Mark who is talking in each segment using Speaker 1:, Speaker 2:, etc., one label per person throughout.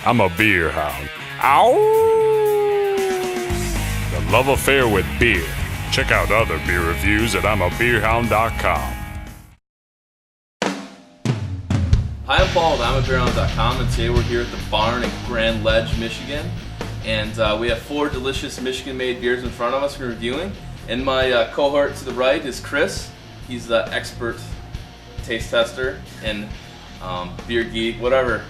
Speaker 1: I'm a beer hound. Ow! The love affair with beer. Check out other beer reviews at I'mABeerHound.com.
Speaker 2: Hi, I'm Paul with I'mABeerHound.com, and today we're here at the Barn in Grand Ledge, Michigan. And we have 4 delicious Michigan-made beers in front of us we're reviewing. And my cohort to the right is Chris. He's the expert taste tester and beer geek, whatever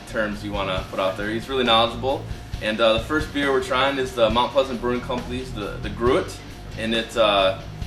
Speaker 2: terms you want to put out there. He's really knowledgeable. And the first beer we're trying is the Mount Pleasant Brewing Company's the Gruit. And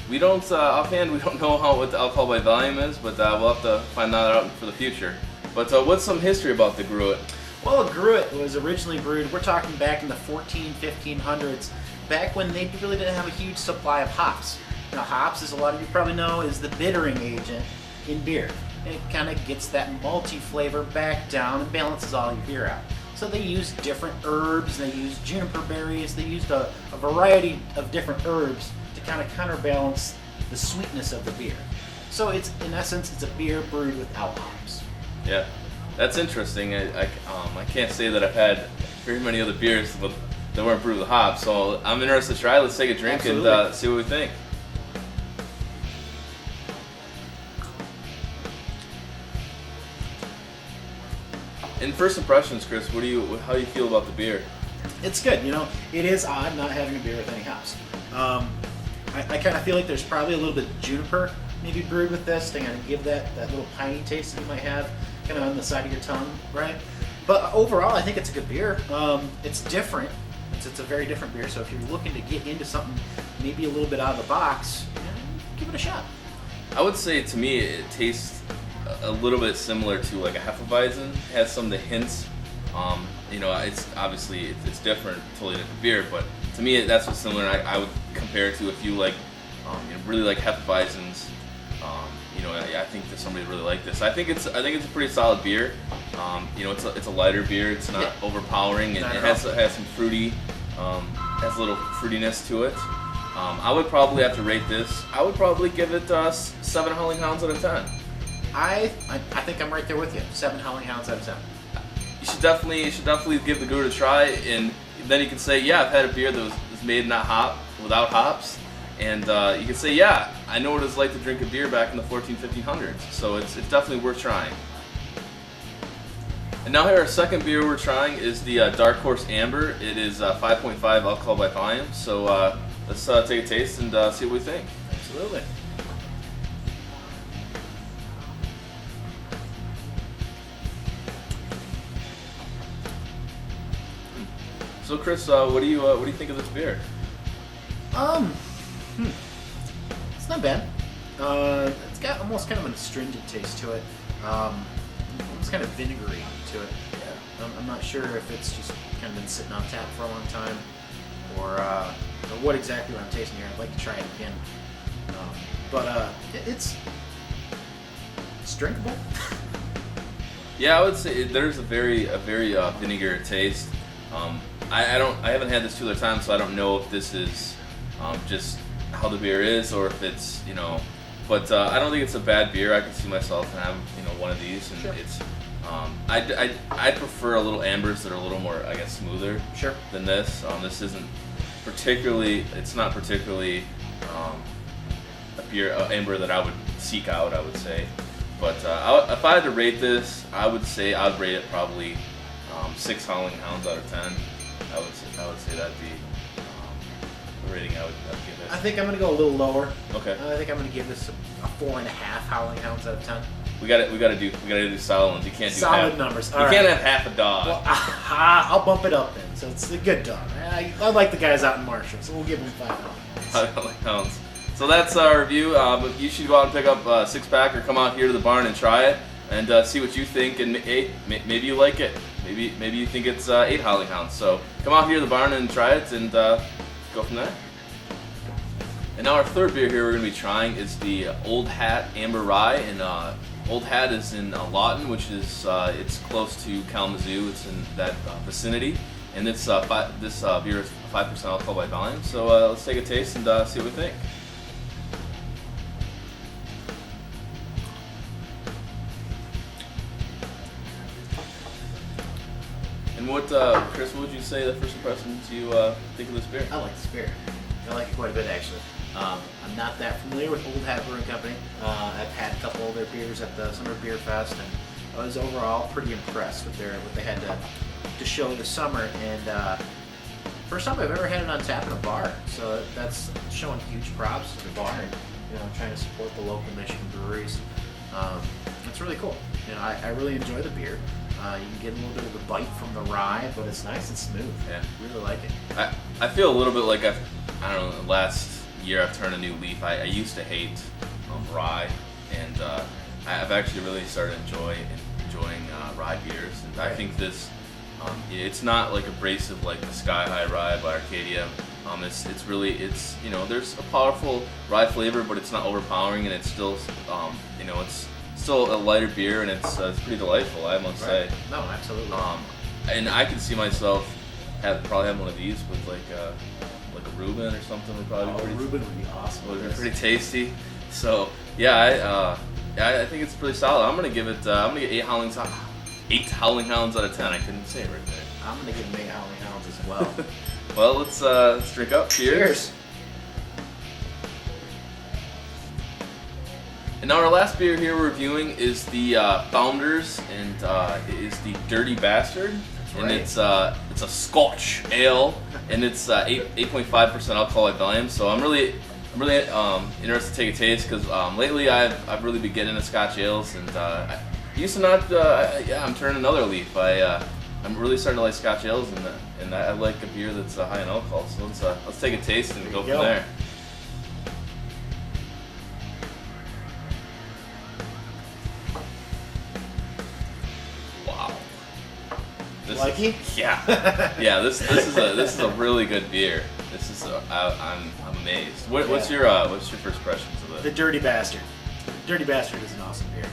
Speaker 2: we don't know what the alcohol by volume is, but we'll have to find that out for the future. But what's some history about the Gruit?
Speaker 3: Well, a Gruit was originally brewed, we're talking back in the 1500s, back when they really didn't have a huge supply of hops. Now, hops, as a lot of you probably know, is the bittering agent in beer. It kind of gets that malty flavor back down and balances all your beer out. So they used different herbs, they used juniper berries, they used a variety of different herbs to kind of counterbalance the sweetness of the beer. So it's, in essence, it's a beer brewed without hops.
Speaker 2: Yeah, that's interesting. I can't say that I've had very many other beers that weren't brewed with hops, so I'm interested to try. Let's take a drink. Absolutely. And see what we think. In first impressions, Chris, how do you feel about the beer?
Speaker 3: It's good. You know, it is odd not having a beer with any hops. I kind of feel like there's probably a little bit of juniper maybe brewed with this to kind of give that little piney taste that you might have kind of on the side of your tongue, right? But overall, I think it's a good beer. It's different. It's a very different beer. So if you're looking to get into something maybe a little bit out of the box, give it a shot.
Speaker 2: I would say to me it tastes a little bit similar to like a Hefeweizen. It has some of the hints. It's obviously it's different, totally different beer, but to me that's what's similar. I would compare it to if you like, really like Hefeweizens. I think that somebody would really like this. I think it's a pretty solid beer. It's a lighter beer. It's not overpowering, and it has some fruity, has a little fruitiness to it. I would probably have to rate this. I would probably give it 7 Howling Hounds out of 10.
Speaker 3: I think I'm right there with you. 7 Howling Hounds out of 10.
Speaker 2: You should definitely give the Gruit a try, and then you can say, yeah, I've had a beer that was made without hops, and you can say, yeah, I know what it's like to drink a beer back in the 1500s. So it's definitely worth trying. And now here, our second beer we're trying is the Dark Horse Amber. It is 5.5 alcohol by volume. So let's take a taste and see what we think.
Speaker 3: Absolutely.
Speaker 2: So Chris, what do you think of this beer?
Speaker 3: It's not bad. It's got almost kind of an astringent taste to it. Almost kind of vinegary to it. Yeah. I'm not sure if it's just kind of been sitting on tap for a long time, or what exactly I'm tasting here. I'd like to try it again. It's drinkable.
Speaker 2: Yeah, I would say there's a very vinegar taste. I haven't had this 2 other times, so I don't know if this is just how the beer is, or if it's but I don't think it's a bad beer. I could see myself having one of these, and
Speaker 3: sure.
Speaker 2: It's I prefer a little ambers that are a little more, I guess, smoother than this. This isn't particularly. It's not particularly a amber that I would seek out, I would say. But if I had to rate this, I would say I'd rate it probably 6 Howling Hounds out of 10. I would say that'd be the rating I would give it.
Speaker 3: I think I'm going to go a little lower.
Speaker 2: Okay.
Speaker 3: I think I'm going to give this a 4.5 Howling Hounds out of 10.
Speaker 2: We got to do solid ones. You can't do
Speaker 3: solid numbers.
Speaker 2: You can't have half a dog.
Speaker 3: Well, I'll bump it up then. So it's a good dog. I like the guys out in Marshall, so we'll give them 5
Speaker 2: Howling Hounds. So that's our review. But you should go out and pick up a 6-pack, or come out here to the barn and try it, and see what you think. And maybe you like it. Maybe you think it's 8 Howling Hounds. So come out here to the barn and try it, and go from there. And now our third beer here we're going to be trying is the Old Hat Amber Rye, and Old Hat is in Lawton, which is it's close to Kalamazoo. It's in that vicinity, and this beer is 5% alcohol by volume. So let's take a taste and see what we think. And what, Chris, what would you say the first impressions you think of this beer?
Speaker 3: I like this beer. I like it quite a bit, actually. I'm not that familiar with Old Hat Brewing Company. I've had a couple of their beers at the Summer Beer Fest, and I was overall pretty impressed with what they had to show this summer. And first time I've ever had it on tap in a bar, so that's showing huge props to the bar and trying to support the local Michigan breweries. It's really cool. I really enjoy the beer. You can get a little bit of the bite from the rye, but it's nice and smooth.
Speaker 2: Yeah,
Speaker 3: really like it.
Speaker 2: I feel a little bit like I don't know. Last year I've turned a new leaf. I used to hate rye, and I've actually really started enjoying rye beers. And I think this, it's not like abrasive like the Sky High Rye by Arcadia. It's really there's a powerful rye flavor, but it's not overpowering, and it's still it's still a lighter beer, and it's pretty delightful, I must say.
Speaker 3: No, absolutely.
Speaker 2: And I can see myself probably have one of these with like a Reuben or something. Would probably be pretty,
Speaker 3: Reuben would be awesome.
Speaker 2: Would be pretty tasty. So yeah, I think it's pretty solid. I'm gonna give it. I'm gonna get 8 Howling Hounds out of 10. I couldn't say it right there.
Speaker 3: I'm gonna give them 8 Howling Hounds as well.
Speaker 2: Well, let's drink up. Cheers. And now our last beer here we're reviewing is the Founders, and it is the Dirty Bastard.
Speaker 3: That's
Speaker 2: and
Speaker 3: right.
Speaker 2: it's a Scotch ale, and it's 8.5% alcohol by volume. So I'm really interested to take a taste, because lately I've really been getting into Scotch ales, and I used to not. I'm turning another leaf. I'm really starting to like Scotch ales, and I like a beer that's high in alcohol. So let's take a taste and go from there. Wow. Yeah. Yeah. This is a really good beer. I'm amazed. What's your first impressions of it?
Speaker 3: The Dirty Bastard. Dirty Bastard is an awesome beer.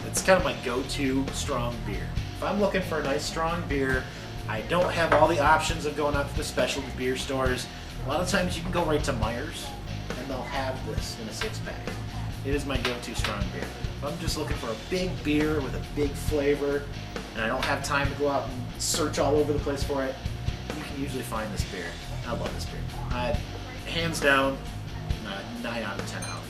Speaker 3: It's kind of my go-to strong beer. If I'm looking for a nice strong beer, I don't have all the options of going out to the specialty beer stores. A lot of times you can go right to Myers, and they'll have this in a 6-pack. It is my go-to strong beer. If I'm just looking for a big beer with a big flavor, and I don't have time to go out and search all over the place for it, you can usually find this beer. I love this beer. Hands down, 9 out of 10 out.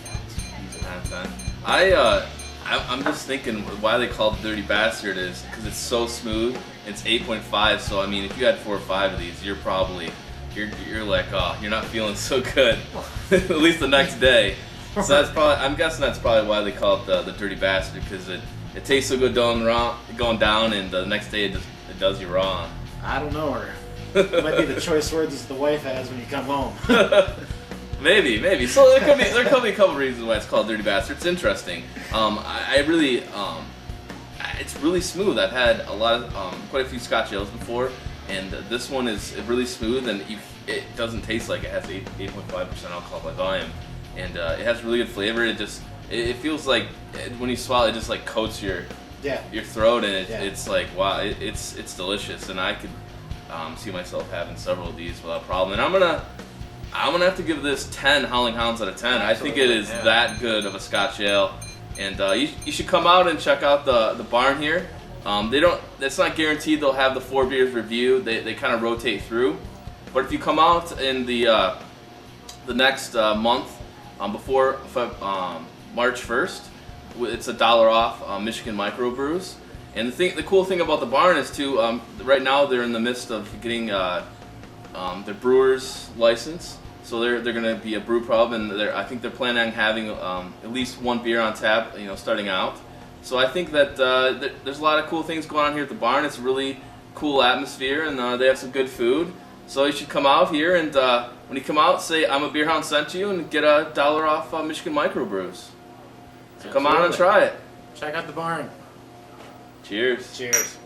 Speaker 2: 9 out of 10. I'm just thinking why they call it the Dirty Bastard is because it's so smooth. It's 8.5, so I mean, if you had 4 or 5 of these, you're like, oh, you're not feeling so good. At least the next day. So I'm guessing that's probably why they call it the Dirty Bastard, because it tastes so good going down, and the next day it does you wrong.
Speaker 3: I don't know her. It might be the choice words that the wife has when you come home.
Speaker 2: Maybe. So there could be a couple reasons why it's called Dirty Bastard. It's interesting. It's really smooth. I've had quite a few Scotch ales before, and this one is really smooth, and it doesn't taste like it has 8.5% alcohol by volume, and it has really good flavor. It feels like when you swallow, it just like coats your throat, and it's like, wow, it's delicious, and I could see myself having several of these without problem. And I'm gonna have to give this 10 Howling Hounds out of 10. Absolutely, I think it is that good of a Scotch ale, and you should come out and check out the barn here. It's not guaranteed they'll have the 4 beers reviewed. They kind of rotate through, but if you come out in the next month before March 1st, it's $1 off Michigan microbrews. And the cool thing about the barn is too, right now they're in the midst of getting their brewer's license. So they're going to be a brew pub, and I think they're planning on having at least 1 beer on tap, starting out. So I think that there's a lot of cool things going on here at the barn. It's a really cool atmosphere, and they have some good food. So you should come out here, and when you come out, say I'm a Beer Hound sent you, and get $1 off Michigan microbrews. So come on and try it.
Speaker 3: Check out the barn.
Speaker 2: Cheers.
Speaker 3: Cheers.